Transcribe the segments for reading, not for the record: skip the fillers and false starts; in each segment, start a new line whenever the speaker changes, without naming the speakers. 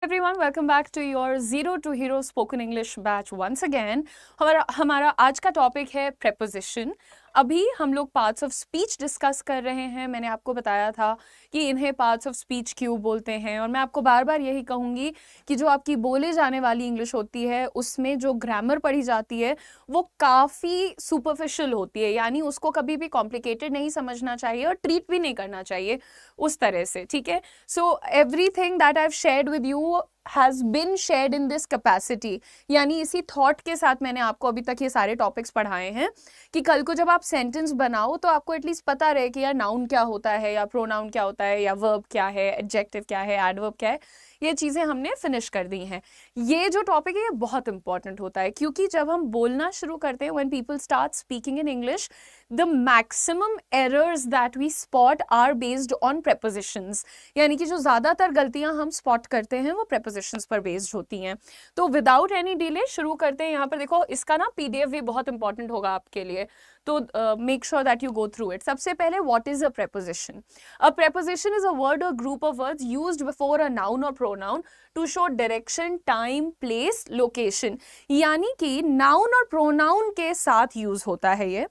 Everyone, welcome back to your Zero to Hero Spoken English batch once again. हमारा आज का topic है preposition. अभी हम लोग पार्ट्स ऑफ स्पीच डिस्कस कर रहे हैं. मैंने आपको बताया था कि इन्हें पार्ट्स ऑफ स्पीच क्यों बोलते हैं, और मैं आपको बार बार यही कहूँगी कि जो आपकी बोले जाने वाली इंग्लिश होती है उसमें जो ग्रामर पढ़ी जाती है वो काफ़ी सुपरफिशियल होती है, यानी उसको कभी भी कॉम्प्लिकेटेड नहीं समझना चाहिए और ट्रीट भी नहीं करना चाहिए उस तरह से. ठीक है, so everything that I have shared with you has been shared in this capacity, यानी इसी थॉट के साथ मैंने आपको अभी तक ये सारे टॉपिक्स पढ़ाए हैं कि कल को जब आप सेंटेंस बनाओ तो आपको एटलीस्ट पता रहे कि यार नाउन क्या होता है, या प्रोनाउन क्या होता है, या वर्ब क्या है, एडजेक्टिव क्या है, एडवर्ब क्या है. ये चीज़ें हमने फिनिश कर दी हैं. ये जो टॉपिक है ये बहुत इंपॉर्टेंट होता है, क्योंकि जब हम बोलना शुरू करते हैं, when people start speaking in English, the maximum errors that we spot are based on prepositions. यानी कि जो ज़्यादातर गलतियां हम स्पॉट करते हैं वो प्रेपोजिशंस पर बेस्ड होती हैं. तो विदाउट एनी डिले शुरू करते हैं. यहाँ पर देखो, इसका ना PDF भी बहुत इंपॉर्टेंट होगा आपके लिए, तो make sure that you go through it. सबसे पहले, what is a preposition? A preposition is a word और group of words used before a noun और pronoun to show direction, time, place, location. यानी कि नाउन और pronoun के साथ use होता है ये.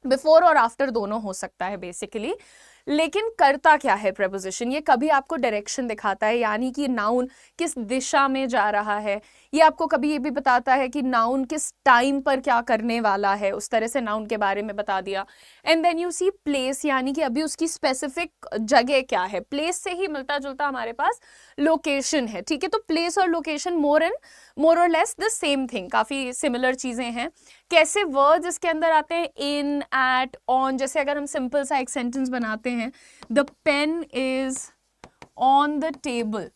बिफोर और आफ्टर दोनों हो सकता है बेसिकली. लेकिन करता क्या है प्रेपोजिशन? ये कभी आपको डायरेक्शन दिखाता है, यानी कि नाउन किस दिशा में जा रहा है. ये आपको कभी ये भी बताता है कि नाउन किस टाइम पर क्या करने वाला है, उस तरह से नाउन के बारे में बता दिया. And then you see place, यानी कि अभी उसकी स्पेसिफिक जगह क्या है. प्लेस से ही मिलता जुलता हमारे पास लोकेशन है. ठीक है, तो प्लेस और लोकेशन मोर और लेस द सेम थिंग, काफी सिमिलर चीजें हैं. कैसे वर्ड्स इसके अंदर आते हैं? In, at, on. जैसे अगर हम सिंपल सा एक सेंटेंस बनाते हैं, the pen is on the table.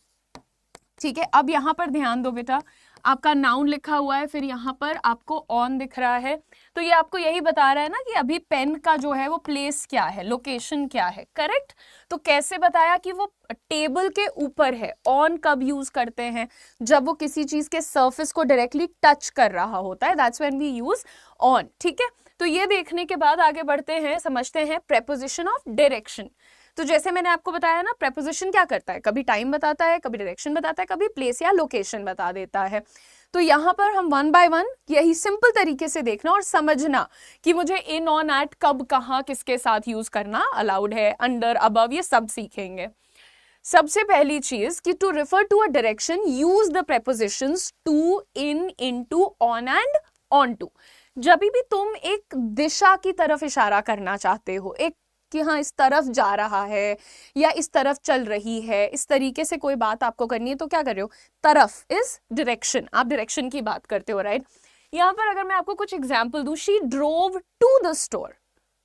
ठीक है, अब यहां पर ध्यान दो बेटा, आपका नाउन लिखा हुआ है, फिर यहाँ पर आपको ऑन दिख रहा है, तो ये आपको यही बता रहा है ना कि अभी पेन का जो है वो प्लेस क्या है, लोकेशन क्या है. करेक्ट. तो कैसे बताया कि वो टेबल के ऊपर है. ऑन कब यूज करते हैं? जब वो किसी चीज के सरफेस को डायरेक्टली टच कर रहा होता है, that's when we use on. ठीक है, तो ये देखने के बाद आगे बढ़ते हैं, समझते हैं प्रेपोजिशन ऑफ डायरेक्शन. तो जैसे मैंने आपको बताया ना, प्रेपोजिशन क्या करता है? कभी टाइम बताता है, कभी डायरेक्शन बताता है, कभी प्लेस या लोकेशन बता देता है. तो यहाँ पर हम वन बाय वन यही सिंपल तरीके से देखना और समझना कि मुझे इन, ऑन, एट कब, कहाँ, किसके साथ यूज करना अलाउड है, अंडर, अबव, ये सब सीखेंगे. सबसे पहली चीज कि to refer to a direction use the prepositions to, in, into, on and on to. जब भी तुम एक दिशा की तरफ इशारा करना चाहते हो, एक कि हाँ इस तरफ जा रहा है या इस तरफ चल रही है, इस तरीके से कोई बात आपको करनी है, तो क्या कर रहे हो? तरफ इज डायरेक्शन, आप डायरेक्शन की बात करते हो. राइट. यहाँ पर अगर मैं आपको कुछ एग्जाम्पल दूं, she drove to the store.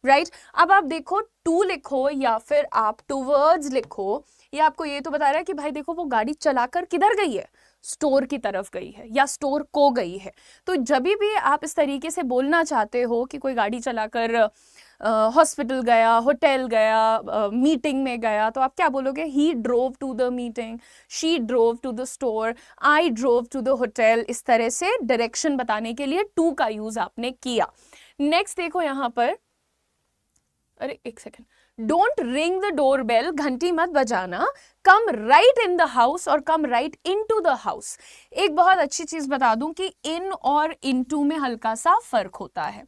Right. अब आप देखो, टू लिखो या फिर आप टूवर्ड्स लिखो, ये आपको ये तो बता रहा है कि भाई देखो वो गाड़ी चलाकर किधर गई है, स्टोर की तरफ गई है या स्टोर को गई है. तो जब भी आप इस तरीके से बोलना चाहते हो कि कोई गाड़ी चलाकर हॉस्पिटल गया, होटल गया, मीटिंग में गया, तो आप क्या बोलोगे? He drove to the meeting, she drove to the store, I drove to the hotel. इस तरह से डायरेक्शन बताने के लिए टू का यूज आपने किया. नेक्स्ट देखो यहाँ पर, अरे एक second, don't ring the door bell, घंटी मत बजाना. Come right in the house और come right into the house हाउस. एक बहुत अच्छी चीज बता दूं कि इन और इन टू में हल्का सा फर्क होता है.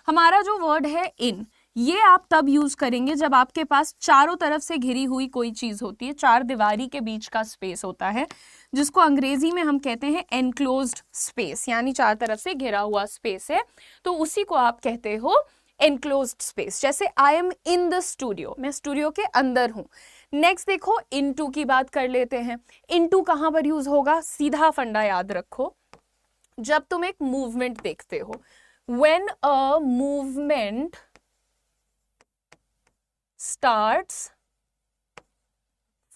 हमारा जो वर्ड है इन, ये आप तब यूज करेंगे जब आपके पास चारों तरफ से घिरी हुई कोई चीज होती है, चार दीवारी के बीच का स्पेस होता है, जिसको अंग्रेजी में हम कहते हैं एनक्लोज्ड स्पेस, यानी चार तरफ से घिरा हुआ स्पेस है, तो उसी को आप कहते हो एनक्लोज्ड स्पेस. जैसे I am in the studio, मैं स्टूडियो के अंदर हूं. नेक्स्ट देखो, इनटू की बात कर लेते हैं. इनटू कहां पर यूज होगा? सीधा फंडा याद रखो, जब तुम एक मूवमेंट देखते हो, when a movement starts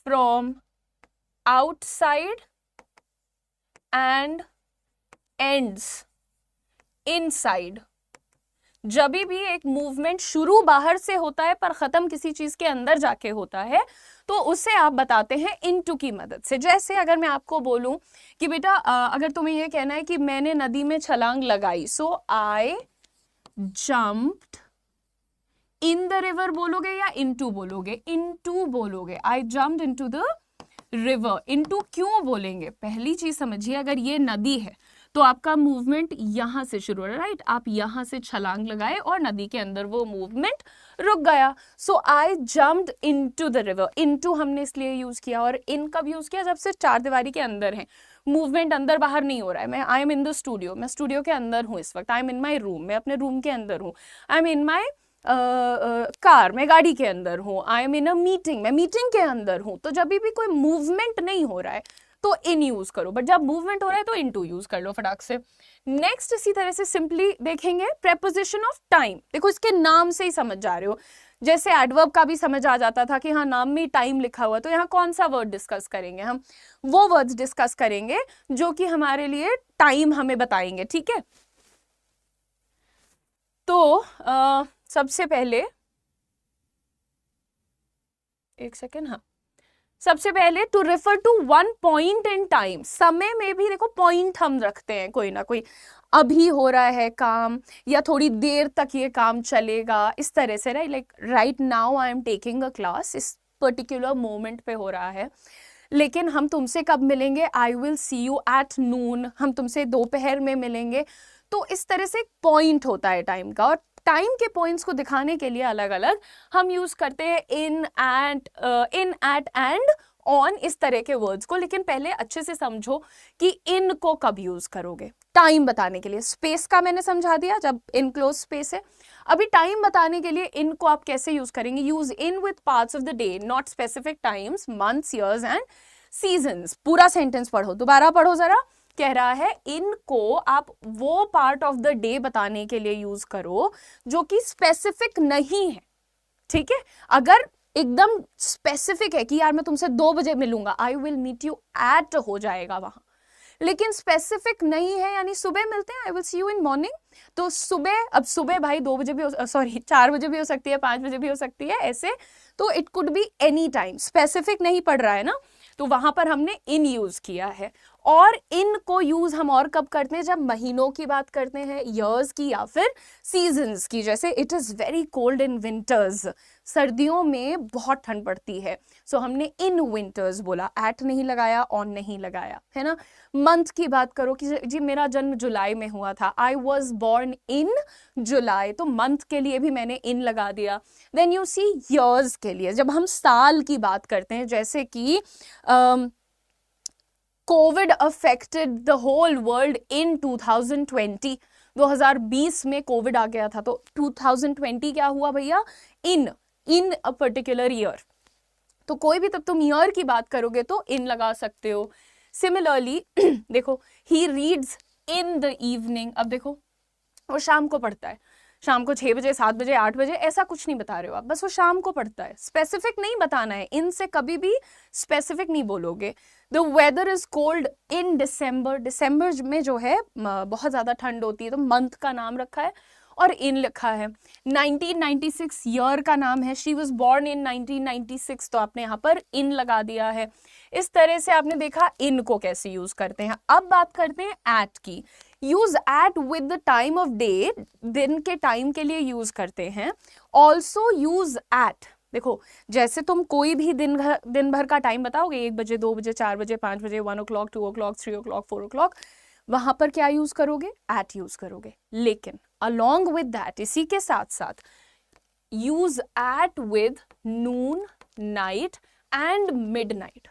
from outside and ends inside. जब भी एक मूवमेंट शुरू बाहर से होता है पर खत्म किसी चीज के अंदर जाके होता है, तो उसे आप बताते हैं इनटू की मदद से. जैसे अगर मैं आपको बोलूं कि बेटा अगर तुम्हें ये कहना है कि मैंने नदी में छलांग लगाई, so I jumped in the river बोलोगे या इनटू बोलोगे? इनटू बोलोगे. I jumped into the river. Into क्यों बोलेंगे? पहली चीज समझिए, अगर ये नदी है तो आपका मूवमेंट यहां से शुरू हो रहा है, राइट? आप यहां से छलांग लगाए और नदी के अंदर वो मूवमेंट रुक गया। So I jumped into the river. Into हमने इसलिए यूज किया, और इन कब यूज किया? जब से चार दीवारी के अंदर है, मूवमेंट अंदर बाहर नहीं हो रहा है। मैं I am in the studio, मैं स्टूडियो के अंदर हूँ इस वक्त। I am in my room, मैं अपने रूम के अंदर हूँ। I am in my car, मैं गाड़ी के अंदर हूँ। I am in a meeting, मैं मीटिंग के अंदर हूँ। तो जब भी कोई मूवमेंट नहीं हो रहा है तो इन यूज करो, बट जब मूवमेंट हो रहा है तो इन टू यूज कर लो फटाक से। नेक्स्ट इसी तरह से सिंपली देखेंगे प्रेपोजिशन ऑफ टाइम। देखो इसके नाम से ही समझ जा रहे हो, जैसे एडवर्ब का भी समझ आ जाता था कि हाँ नाम में टाइम लिखा हुआ, तो यहाँ कौन सा वर्ड डिस्कस करेंगे? हम वो वर्ड्स डिस्कस करेंगे जो कि हमारे लिए टाइम हमें बताएंगे, ठीक है? तो सबसे पहले एक सेकेंड, हाँ, सबसे पहले to refer to one point in time. समय में भी देखो पॉइंट हम रखते हैं, कोई ना कोई अभी हो रहा है काम, या थोड़ी देर तक ये काम चलेगा, इस तरह से, right? Like right now I am taking a class, इस पर्टिकुलर मोमेंट पे हो रहा है। लेकिन हम तुमसे कब मिलेंगे? आई विल सी यू एट नून, हम तुमसे दोपहर में मिलेंगे। तो इस तरह से एक पॉइंट होता है टाइम का, और टाइम के पॉइंट्स को दिखाने के लिए अलग अलग हम यूज करते हैं इन, एट, एंड, ऑन, इस तरह के वर्ड्स को। लेकिन पहले अच्छे से समझो कि इन को कब यूज करोगे टाइम बताने के लिए। स्पेस का मैंने समझा दिया, जब इनक्लोज स्पेस है। अभी टाइम बताने के लिए इन को आप कैसे यूज करेंगे? Use in with parts of the day, not specific times, months, years and seasons. पूरा सेंटेंस पढ़ो, दोबारा पढ़ो जरा। कह रहा है इनको आप वो पार्ट ऑफ द डे बताने के लिए यूज करो जो कि स्पेसिफिक नहीं है, ठीक है? अगर एकदम स्पेसिफिक है कि यार मैं तुमसे 2 बजे मिलूंगा, I will meet you at हो जाएगा वहां। लेकिन स्पेसिफिक नहीं है, यानी सुबह मिलते हैं, आई will see you in morning, तो सुबह, अब सुबह भाई 2 बजे भी हो, सॉरी 4 बजे भी हो सकती है, 5 बजे भी हो सकती है, ऐसे। तो it could be any time, specific नहीं पड़ रहा है ना, तो वहां पर हमने इन यूज किया है। और इन को यूज हम और कब करते हैं? जब महीनों की बात करते हैं, ईयर्स की, या फिर सीजन्स की। जैसे it is very cold in winters, सर्दियों में बहुत ठंड पड़ती है, सो हमने इन विंटर्स बोला, एट नहीं लगाया, ऑन नहीं लगाया, है ना? मंथ की बात करो कि जी मेरा जन्म जुलाई में हुआ था, आई वॉज बॉर्न इन जुलाई, तो मंथ के लिए भी मैंने इन लगा दिया। देन यू सी ईयर्स के लिए, जब हम साल की बात करते हैं, जैसे कि COVID affected the whole world in 2020, 2020 में कोविड आ गया था, तो 2020 क्या हुआ भैया? इन अ पर्टिकुलर ईयर। तो कोई भी, तब तुम ईयर की बात करोगे तो इन लगा सकते हो। सिमिलरली देखो, he reads in the evening, अब देखो वो शाम को पढ़ता है, शाम को 6 बजे, 7 बजे, 8 बजे, ऐसा कुछ नहीं बता रहे हो आप, बस वो शाम को पढ़ता है। स्पेसिफिक नहीं बताना है, इनसे कभी भी स्पेसिफिक नहीं बोलोगे। The weather is cold in December, December में जो है बहुत ज्यादा ठंड होती है, तो मंथ का नाम रखा है और इन लिखा है। 1996 ईयर का नाम है, शी वॉज बॉर्न इन 1996, तो आपने यहाँ पर इन लगा दिया है। इस तरह से आपने देखा इन को कैसे यूज करते हैं। अब बात करते हैं एट की। Use at with the time of day, दिन के टाइम के लिए यूज करते हैं। ऑल्सो यूज एट, देखो जैसे तुम कोई भी दिन भर का टाइम बताओगे, 1 बजे, 2 बजे, 4 बजे, 5 बजे, 1 o'clock, 2 o'clock, 3 o'clock, 4 o'clock, वहां पर क्या यूज करोगे? एट यूज करोगे। लेकिन अलॉन्ग विद दैट, इसी के साथ साथ use at with noon, night and midnight,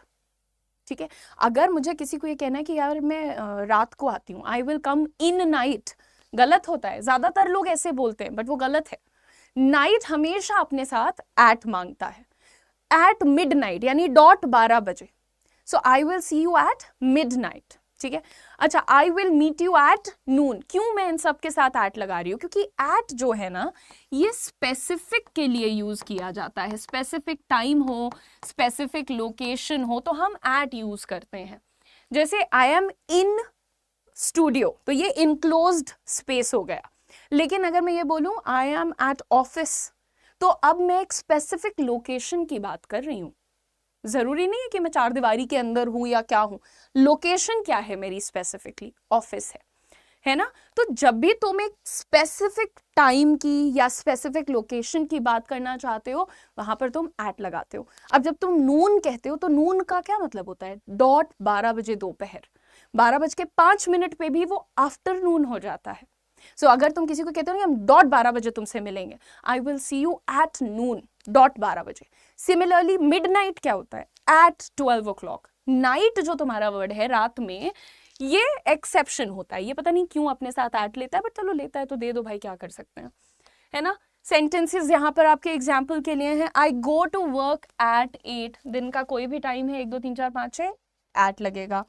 ठीक है? अगर मुझे किसी को ये कहना है कि यार मैं रात को आती हूँ, I will come in night, गलत होता है, ज्यादातर लोग ऐसे बोलते हैं, बट वो गलत है। नाइट हमेशा अपने साथ एट मांगता है, एट मिडनाइट यानी डॉट 12 बजे। So I will see you at midnight, ठीक है? अच्छा, I will meet you at noon, क्यों मैं इन सब के साथ एट लगा रही हूँ? क्योंकि एट जो है ना, ये स्पेसिफिक के लिए यूज किया जाता है। स्पेसिफिक टाइम हो, स्पेसिफिक लोकेशन हो, तो हम एट यूज करते हैं। जैसे आई एम इन स्टूडियो, तो ये इनक्लोज्ड स्पेस हो गया। लेकिन अगर मैं ये बोलूं आई एम एट ऑफिस, तो अब मैं एक स्पेसिफिक लोकेशन की बात कर रही हूं। जरूरी नहीं है कि मैं 4 दीवारी के अंदर हूं या क्या हूं, लोकेशन क्या है मेरी? स्पेसिफिकली ऑफिस है। है ना। तो जब भी तुम एक स्पेसिफिक टाइम की या स्पेसिफिक लोकेशन की बात करना चाहते हो वहां पर तुम एट लगाते हो। अब जब तुम नून कहते हो तो नून का क्या मतलब होता है, डॉट 12 बजे दोपहर, 12:05 पे भी वो आफ्टरनून हो जाता है। सो अगर तुम किसी को कहते हो ना हम डॉट 12 बजे तुमसे मिलेंगे, आई will see you at Noon, dot 12 बजे। सिमिलरली मिडनाइट क्या होता है, एट 12 o'clock। नाइट जो तुम्हारा वर्ड है रात में, ये एक्सेप्शन होता है, ये पता नहीं क्यों अपने साथ एट लेता है, बट चलो लेता है तो दे दो भाई, क्या कर सकते हैं, है ना। सेंटेंसेस यहाँ पर आपके एग्जाम्पल के लिए हैं, आई गो टू वर्क एट 8, दिन का कोई भी टाइम है 1 2 3 4 5 6, एट लगेगा।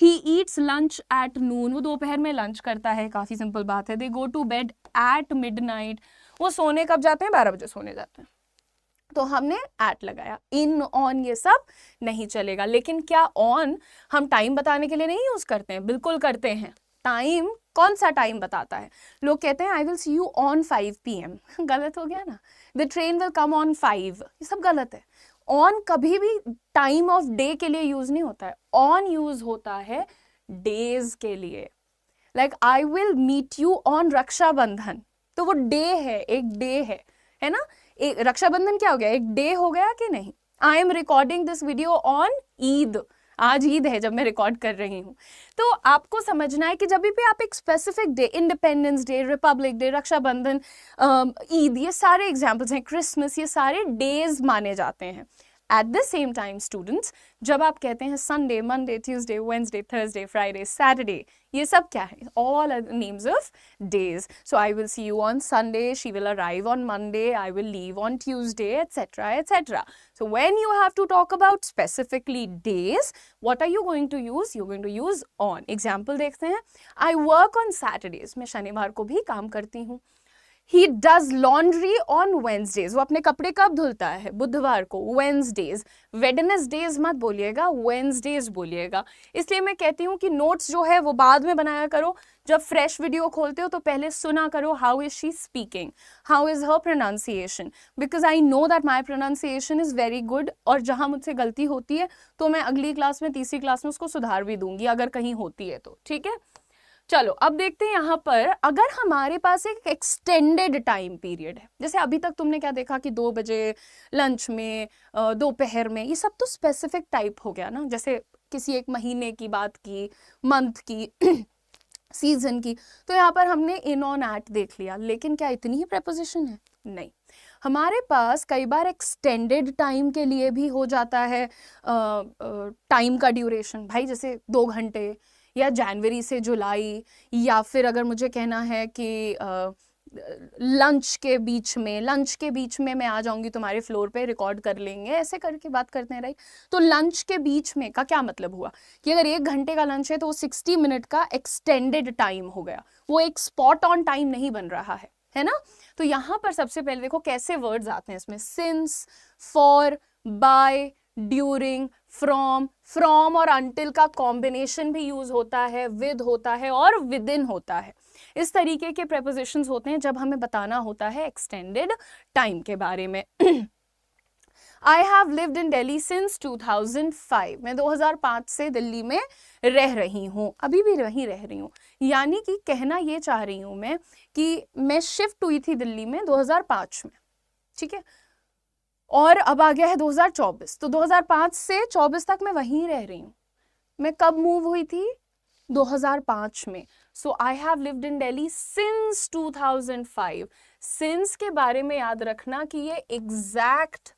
He eats lunch at noon, वो दोपहर में लंच करता है, काफी सिंपल बात है। They go to bed at midnight, वो सोने कब जाते हैं, 12 बजे सोने जाते हैं, तो हमने एट लगाया। इन, ऑन ये सब नहीं चलेगा। लेकिन क्या ऑन हम टाइम बताने के लिए नहीं यूज करते हैं, बिल्कुल करते हैं। टाइम कौन सा टाइम बताता है, लोग कहते हैं आई will see you on 5 PM, गलत हो गया ना, the train will come on 5, ये सब गलत है। ऑन कभी भी टाइम ऑफ डे के लिए यूज नहीं होता है, ऑन यूज होता है डेज के लिए। Like I will meet you on Rakshabandhan, तो वो डे है, एक डे है ना। एक रक्षाबंधन क्या हो गया, एक डे हो गया कि नहीं। I am recording this video on Eid, आज ईद है जब मैं रिकॉर्ड कर रही हूँ। तो आपको समझना है कि जब भी आप एक specific day, Independence Day, Republic Day, Rakshabandhan, Eid, ये सारे एग्जाम्पल्स हैं, क्रिसमस, ये सारे डेज माने जाते हैं। At the same time students, जब आप कहते हैं Sunday, Monday, Tuesday, Wednesday, Thursday, Friday, Saturday, ये सब क्या है, all are names of days. So I will see you on Sunday, she will arrive on Monday, I will leave on Tuesday, etcetera etcetera. So when you have to talk about specifically days, what are you going to use? You're going to use on. Example देखते हैं, I work on Saturdays, मैं शनिवार को भी काम करती हूँ। He does laundry on Wednesdays, वो अपने कपड़े कब धुलता है, बुधवार को, Wednesdays। Wednesdays मत बोलिएगा, Wednesdays बोलिएगा। इसलिए मैं कहती हूँ कि नोट्स जो है वो बाद में बनाया करो, जब फ्रेश वीडियो खोलते हो तो पहले सुना करो, how is she speaking, how is her pronunciation, because I know that my pronunciation is very good, और जहाँ मुझसे गलती होती है तो मैं अगली क्लास में, तीसरी क्लास में उसको सुधार भी दूंगी अगर कहीं होती है तो, ठीक है। चलो अब देखते हैं यहाँ पर, अगर हमारे पास एक एक्सटेंडेड टाइम पीरियड है, जैसे अभी तक तुमने क्या देखा कि 2 बजे, लंच में, दोपहर में, ये सब तो स्पेसिफिक टाइप हो गया ना। जैसे किसी एक महीने की बात की, मंथ की, सीजन की, तो यहाँ पर हमने इन, ऑन, एट देख लिया। लेकिन क्या इतनी ही प्रेपोजिशन है, नहीं। हमारे पास कई बार एक्सटेंडेड टाइम के लिए भी हो जाता है टाइम का ड्यूरेशन, भाई जैसे 2 घंटे, या जनवरी से जुलाई, या फिर अगर मुझे कहना है कि लंच के बीच में मैं आ जाऊंगी तुम्हारे फ्लोर पे, रिकॉर्ड कर लेंगे, ऐसे करके बात करते हैं, राइट। तो लंच के बीच में का क्या मतलब हुआ कि अगर 1 घंटे का लंच है तो वो 60 मिनट का एक्सटेंडेड टाइम हो गया, वो एक स्पॉट ऑन टाइम नहीं बन रहा है ना। तो यहाँ पर सबसे पहले देखो कैसे वर्ड्स आते हैं इसमें, since, for, by, during, from और अंटिल का कॉम्बिनेशन भी यूज होता है, विद होता है और विद इन होता है। इस तरीके के प्रेपोजिशंस होते हैं जब हमें बताना होता है एक्सटेंडेड टाइम के बारे में। आई have lived in Delhi since 2005, मैं 2005 से दिल्ली में रह रही हूँ, अभी भी वहीं रह रही हूँ। यानी कि कहना ये चाह रही हूँ मैं कि मैं शिफ्ट हुई थी दिल्ली में 2005 में, ठीक है, और अब आ गया है 2024, तो 2005 से 24 तक मैं वहीं रह रही हूँ। मैं कब मूव हुई थी, 2005 में। So I have lived in Delhi since 2005। Since के बारे में याद रखना कि ये एग्जैक्ट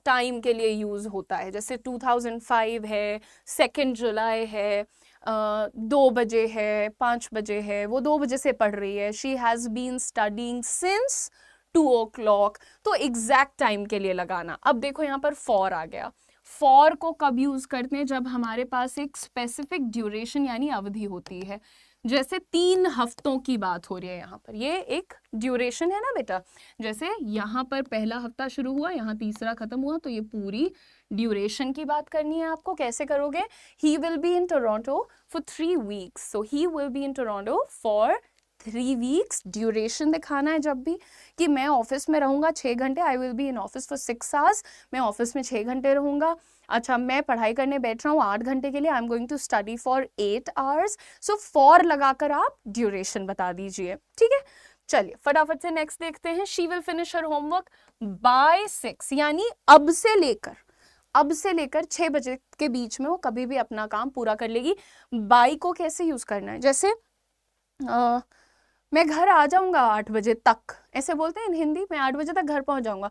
टाइम के लिए यूज होता है। जैसे 2005 है, 2 जुलाई है, 2 बजे है, 5 बजे है, वो 2 बजे से पढ़ रही है। She has been studying since 2 o'clock, तो एग्जैक्ट टाइम के लिए लगाना। अब देखो यहाँ पर फॉर आ गया। फॉर को कब यूज करते हैं, जब हमारे पास एक स्पेसिफिक ड्यूरेशन यानी अवधि होती है। जैसे 3 हफ्तों की बात हो रही है यहाँ पर, ये एक ड्यूरेशन है ना बेटा। जैसे यहाँ पर पहला हफ्ता शुरू हुआ, यहाँ तीसरा खत्म हुआ, तो ये पूरी ड्यूरेशन की बात करनी है आपको। कैसे करोगे, he will be in Toronto for 3 weeks, so he will be in Toronto for 3 weeks। Duration दिखाना है जब भी कि मैं ऑफिस में रहूंगा 6 घंटे, आई will be in office for 6 hours, मैं ऑफिस में 6 घंटे रहूंगा। अच्छा, मैं पढ़ाई करने बैठ रहा हूँ 8 घंटे के लिए, I am going to study for 8 hours. So for लगाकर आप ड्यूरेशन बता दीजिए, ठीक है। चलिए फटाफट से नेक्स्ट देखते हैं। She will finish her homework by 6, यानी अब से लेकर 6 बजे के बीच में वो कभी भी अपना काम पूरा कर लेगी। बाय को कैसे यूज करना है, जैसे मैं घर आ जाऊंगा 8 बजे तक, ऐसे बोलते हैं हिंदी में, 8 बजे तक घर पहुंच जाऊंगा।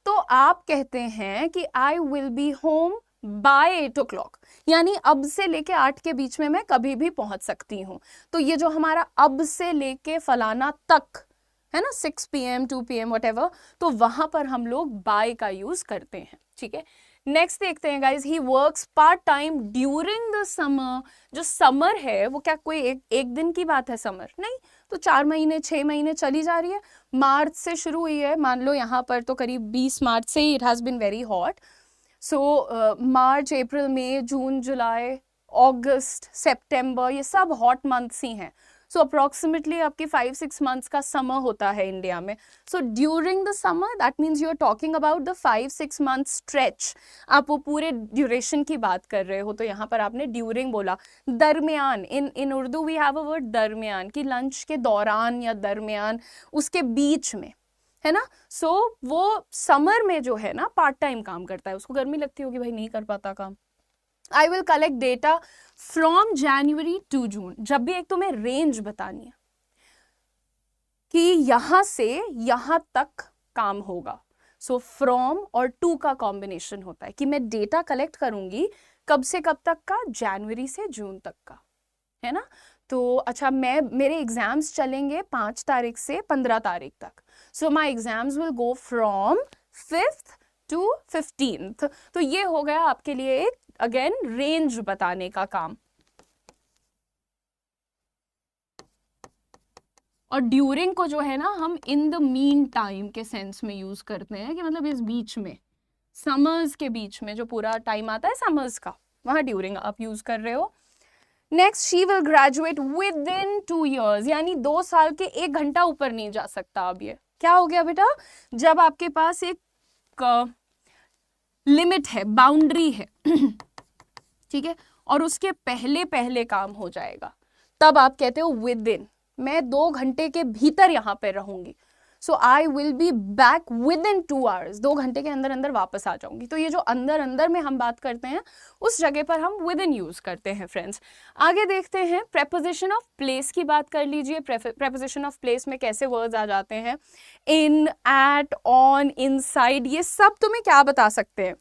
तो आप कहते हैं कि I will be home by 8 o'clock, यानी अब से लेके 8 के बीच में मैं कभी भी पहुंच सकती हूँ। तो ये जो हमारा अब से लेके फलाना तक है ना, 6 PM 2 PM whatever, तो वहां पर हम लोग बाय का यूज करते हैं, ठीक है। नेक्स्ट देखते हैं guys, he works part time during the summer. जो समर है वो क्या कोई एक दिन की बात है समर, नहीं, तो 4 महीने 6 महीने चली जा रही है। मार्च से शुरू हुई है, मान लो यहाँ पर तो करीब 20 मार्च से it has been very hot. So मार्च अप्रैल मई जून जुलाई अगस्त सितंबर, ये सब हॉट मंथ्स ही हैं। सो अप्रोक्सीमेटली आपके 5-6 मंथ्स का समर होता है इंडिया में। So during the summer that means you are talking about the 5-6 month stretch, आप वो पूरे ड्यूरेशन की बात कर रहे हो। तो यहाँ पर आपने ड्यूरिंग बोला। दरमियान, in Urdu we have a word दरमियान, कि लंच के दौरान या दरमियान, उसके बीच में, है ना। सो वो समर में जो है ना पार्ट टाइम काम करता है, उसको गर्मी लगती होगी, भाई नहीं कर पाता काम। I will collect data from January to June, जब भी एक तुम्हें रेंज बतानी है कि यहां से यहां तक काम होगा। सो फ्रॉम और टू का कॉम्बिनेशन होता है कि मैं डेटा कलेक्ट करूंगी कब से कब तक का, जनवरी से जून तक का, है ना। तो अच्छा, मेरे एग्जाम्स चलेंगे 5 तारीख से 15 तारीख तक। So my exams will go from 5th to 15th। तो ये हो गया आपके लिए एक अगेन रेंज बताने का काम। और ड्यूरिंग को जो है ना हम इन द मीन टाइम के सेंस में यूज करते हैं, कि मतलब इस बीच में, समर्स के बीच में जो पूरा टाइम आता है समर्स का, वहां ड्यूरिंग आप यूज कर रहे हो। Next, she will graduate with in 2 years, यानी 2 साल के 1 घंटा ऊपर नहीं जा सकता। अब ये क्या हो गया बेटा, जब आपके पास एक लिमिट है, बाउंड्री है ठीक है, और उसके पहले पहले काम हो जाएगा, तब आप कहते हो विद इन, मैं 2 घंटे के भीतर यहां पे रहूंगी। So I will be back within 2 hours, 2 घंटे के अंदर अंदर वापस आ जाऊंगी। तो ये जो अंदर अंदर में हम बात करते हैं उस जगह पर हम विद इन यूज करते हैं फ्रेंड्स। आगे देखते हैं, प्रेपोजिशन ऑफ प्लेस की बात कर लीजिए। प्रेपोजिशन ऑफ प्लेस में कैसे वर्ड्स आ जाते हैं, इन, एट, ऑन, इनसाइड, ये सब तुम्हें क्या बता सकते हैं।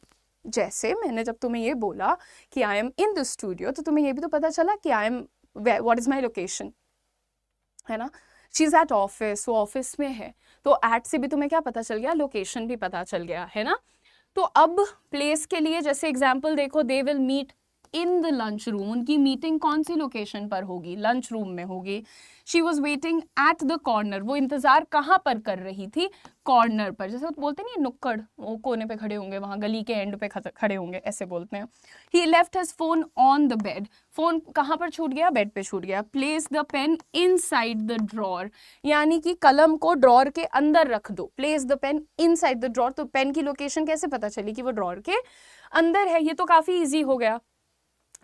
जैसे मैंने जब तुम्हें ये बोला कि I am in the studio, तो तुम्हें ये भी तो पता चला कि I am, what is my location, है ना। शी इज एट ऑफिस, वो ऑफिस में है, तो एट से भी तुम्हें क्या पता चल गया, लोकेशन भी पता चल गया, है ना। तो अब प्लेस के लिए जैसे एग्जाम्पल देखो, they will meet in the lunch room, उनकी मीटिंग कौन सी लोकेशन पर होगी, लंच रूम में होगी। She was waiting at the corner, वो इंतजार कहाँ पर कर रही थी, कॉर्नर पर, जैसे बोलते नहीं नुक्कड़, वो कोने पे खड़े होंगे, वहां गली के एंड पे खड़े होंगे, ऐसे बोलते हैं। He left his phone on the bed, phone कहाँ पर छूट गया, बेड पे छूट गया। Place the pen inside the drawer, यानी कि कलम को ड्रॉर के अंदर रख दो। Place the pen inside the drawer, तो पेन की लोकेशन कैसे पता चली कि वो ड्रॉर के अंदर है, ये तो काफी इजी हो गया।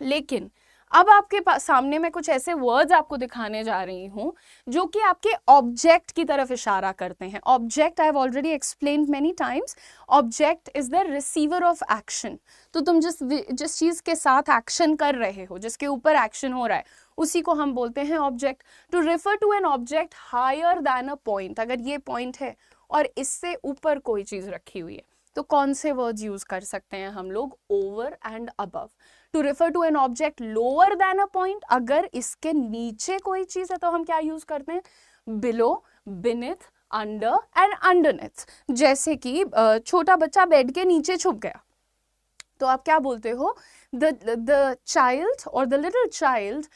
लेकिन अब आपके पास सामने में कुछ ऐसे वर्ड्स आपको दिखाने जा रही हूं जो कि आपके ऑब्जेक्ट की तरफ इशारा करते हैं। Object I have already explained many times, object is the receiver of action. तो तुम जिस चीज के साथ एक्शन कर रहे हो, जिसके ऊपर एक्शन हो रहा है, उसी को हम बोलते हैं object. To refer to an object higher than a point, अगर ये पॉइंट है और इससे ऊपर कोई चीज रखी हुई है, तो कौन से वर्ड्स यूज कर सकते हैं हम लोग, over and above. To refer to an object lower than a point, अगर इसके नीचे कोई चीज है तो हम क्या यूज करते हैं, below, beneath, under and underneath. जैसे कि छोटा बच्चा बेड के नीचे छुप गया, तो आप क्या बोलते हो, द चाइल्ड और the little child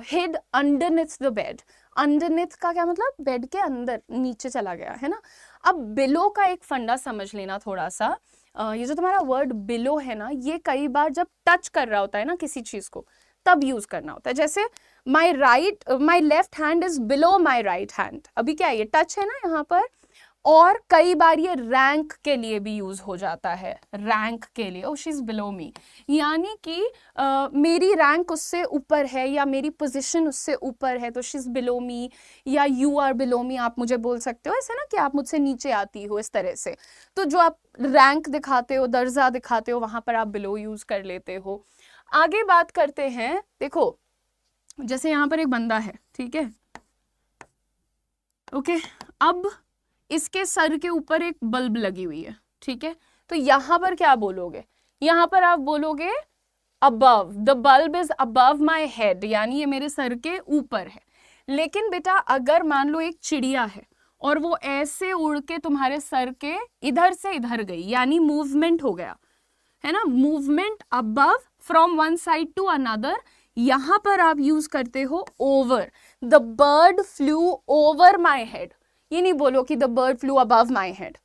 hid underneath the bed. Underneath का क्या मतलब, बेड के अंदर, नीचे चला गया, है ना। अब बिलो का एक फंडा समझ लेना थोड़ा सा। ये जो तुम्हारा वर्ड बिलो है ना, ये कई बार जब टच कर रहा होता है ना किसी चीज को, तब यूज करना होता है। जैसे my left hand is below my right hand, अभी क्या है, ये टच है ना यहाँ पर, और कई बार ये रैंक के लिए भी यूज हो जाता है, रैंक के लिए, ओ शी इज बिलो मी, यानी कि मेरी रैंक उससे ऊपर है या मेरी पोजीशन उससे ऊपर है, तो शी इज बिलो मी या यू आर बिलो मी आप मुझे बोल सकते हो, ऐसे ना कि आप मुझसे नीचे आती हो, इस तरह से। तो जो आप रैंक दिखाते हो, दर्जा दिखाते हो, वहां पर आप बिलो यूज कर लेते हो। आगे बात करते हैं, देखो जैसे यहाँ पर एक बंदा है, ठीक है, ओके, अब इसके सर के ऊपर एक बल्ब लगी हुई है, ठीक है, तो यहां पर क्या बोलोगे, यहां पर आप बोलोगे above, the bulb is above my head, यानी ये मेरे सर के ऊपर है। लेकिन बेटा अगर मान लो एक चिड़िया है और वो ऐसे उड़ के तुम्हारे सर के इधर से इधर गई, यानी मूवमेंट हो गया, है ना, movement above from one side to another, यहां पर आप यूज करते हो over, the bird flew over my head. ये नहीं बोलो कि the bird flew above my head.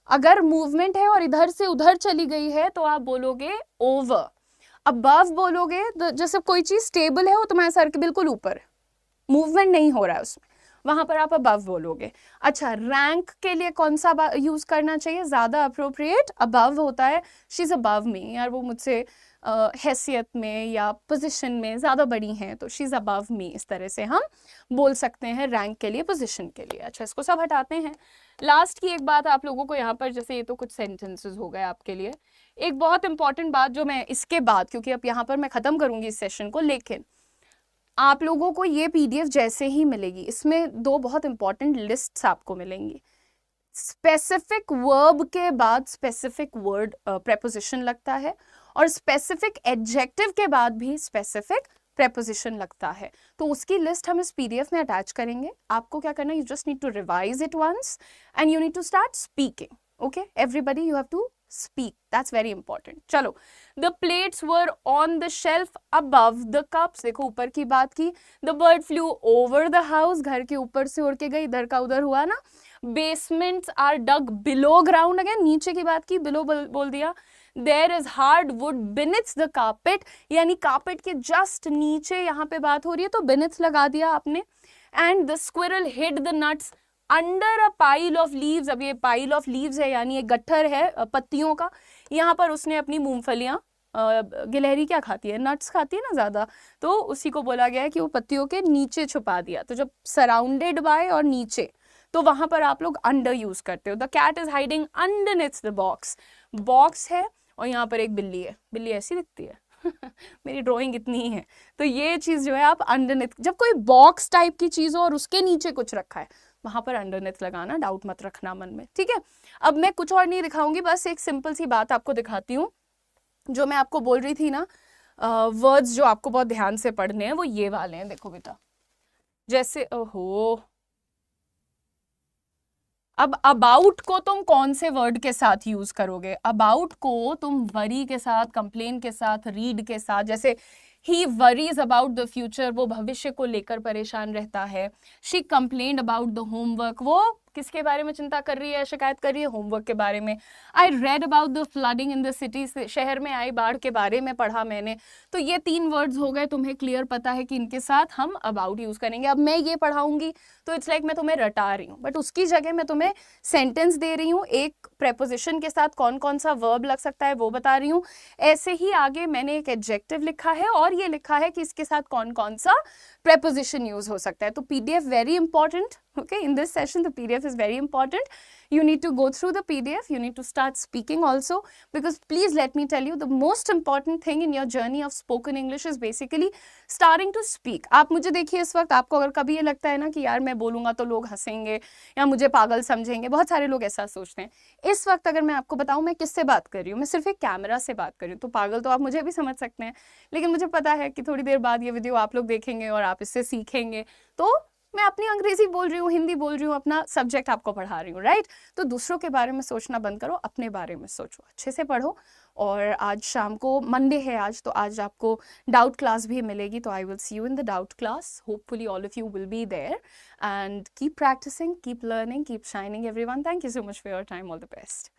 अगर मूवमेंट है और इधर से उधर चली गई है तो आप बोलोगे ओवर। अबव बोलोगे जैसे कोई चीज स्टेबल है, वो तुम्हारे सर के बिल्कुल ऊपर, मूवमेंट नहीं हो रहा है उसमें, वहां पर आप अबव बोलोगे। अच्छा, रैंक के लिए कौन सा यूज करना चाहिए, ज्यादा अप्रोप्रिएट अबव होता है, शी इज अबव मी, यार वो मुझसे हैसियत में या पोजीशन में ज़्यादा बड़ी हैं, तो शी इज़ अबव मी, इस तरह से हम बोल सकते हैं रैंक के लिए, पोजीशन के लिए। अच्छा, इसको सब हटाते हैं। लास्ट की एक बात आप लोगों को यहाँ पर, जैसे ये तो कुछ सेंटेंसेस हो गए आपके लिए, एक बहुत इंपॉर्टेंट बात जो मैं इसके बाद, क्योंकि अब यहाँ पर मैं ख़त्म करूँगी इस सेशन को, लेकिन आप लोगों को ये PDF जैसे ही मिलेगी, इसमें दो बहुत इंपॉर्टेंट लिस्ट्स आपको मिलेंगी। स्पेसिफिक वर्ब के बाद स्पेसिफिक वर्ड प्रेपोजिशन लगता है, और स्पेसिफिक एडजेक्टिव के बाद भी स्पेसिफिक प्रेपोजिशन लगता है। तो उसकी लिस्ट हम इस PDF में अटैच करेंगे। आपको क्या करना है, you just need to revise it once and you need to start speaking. Okay, everybody you have to speak, that's very important। चलो, the plates were on the shelf above the cups, देखो ऊपर की बात की, the bird flew over the house, घर के ऊपर से उड़ के गई, इधर का उधर हुआ ना, basements are dug below ground, again नीचे की बात की, below बोल दिया, there is hardwood beneath the carpet, यानी carpet के just नीचे यहाँ पे बात हो रही है, तो beneath लगा दिया आपने, and the squirrel hid the nuts under a pile of leaves. अब ये पाइल ऑफ लीव्स है, यानी एक गट्ठर है पत्तियों का, यहाँ पर उसने अपनी मूंगफलियां, गिलहरी क्या खाती है, नट्स खाती है ना ज़्यादा, तो उसी को बोला गया है कि वो पत्तियों के नीचे छुपा दिया। तो जब सराउंडेड बाय और नीचे, तो वहां पर आप लोग अंडर यूज करते हो। The cat is hiding underneath the box, box है और यहाँ पर एक बिल्ली है, बिल्ली ऐसी दिखती है मेरी ड्राइंग इतनी ही है, तो ये चीज जो है आप अंडरनेथ, जब कोई बॉक्स टाइप की चीज हो और उसके नीचे कुछ रखा है, वहां पर अंडरनेथ लगाना, डाउट मत रखना मन में, ठीक है। अब मैं कुछ और नहीं दिखाऊंगी, बस एक सिंपल सी बात आपको दिखाती हूँ। जो मैं आपको बोल रही थी ना, वर्ड्स जो आपको बहुत ध्यान से पढ़ने हैं वो ये वाले हैं। देखो बेटा, जैसे ओहो, अब अबाउट को तुम कौन से वर्ड के साथ यूज करोगे, अबाउट को तुम वरी के साथ, कंप्लेन के साथ, रीड के साथ, जैसे ही वरीज अबाउट द फ्यूचर, वो भविष्य को लेकर परेशान रहता है। She complained about the homework, वो किसके बारे में चिंता कर रही है, शिकायत कर रही है, होमवर्क के बारे में। I read about the flooding in the city, शहर में आई बाढ़ के बारे में पढ़ा मैंने। तो ये 3 वर्ड्स हो गए, तुम्हें क्लियर पता है कि इनके साथ हम अबाउट यूज करेंगे। अब मैं ये पढ़ाऊंगी तो इट्स लाइक मैं तुम्हें रटा रही हूँ, बट उसकी जगह मैं तुम्हें सेंटेंस दे रही हूँ, एक प्रेपोजिशन के साथ कौन कौन सा वर्ब लग सकता है वो बता रही हूँ। ऐसे ही आगे मैंने एक एडजेक्टिव लिखा है और ये लिखा है कि इसके साथ कौन कौन सा preposition यूज हो सकता है। तो PDF very important, okay, in this session the PDF is very important. You need to go through the PDF, you need to start speaking also, because please let me tell you, the most important thing in your journey of spoken English is basically starting to speak. आप मुझे देखिए इस वक्त, आपको अगर कभी ये लगता है ना कि यार मैं बोलूंगा तो लोग हंसेंगे या मुझे पागल समझेंगे, बहुत सारे लोग ऐसा सोचते हैं। इस वक्त अगर मैं आपको बताऊं मैं किससे बात कर रही हूँ, मैं सिर्फ एक कैमरा से बात कर रही हूँ, तो पागल तो आप मुझे भी समझ सकते हैं, लेकिन मुझे पता है कि थोड़ी देर बाद ये वीडियो आप लोग देखेंगे और आप इससे सीखेंगे। तो मैं अपनी अंग्रेजी बोल रही हूँ, हिंदी बोल रही हूँ, अपना सब्जेक्ट आपको पढ़ा रही हूँ, राइट। तो दूसरों के बारे में सोचना बंद करो, अपने बारे में सोचो, अच्छे से पढ़ो। और आज शाम को मंडे है आज, तो आज आपको डाउट क्लास भी मिलेगी, तो I will see you in the doubt class. Hopefully all of you will be there and keep practising, keep learning, keep shining everyone. Thank you so much for your time, all the best.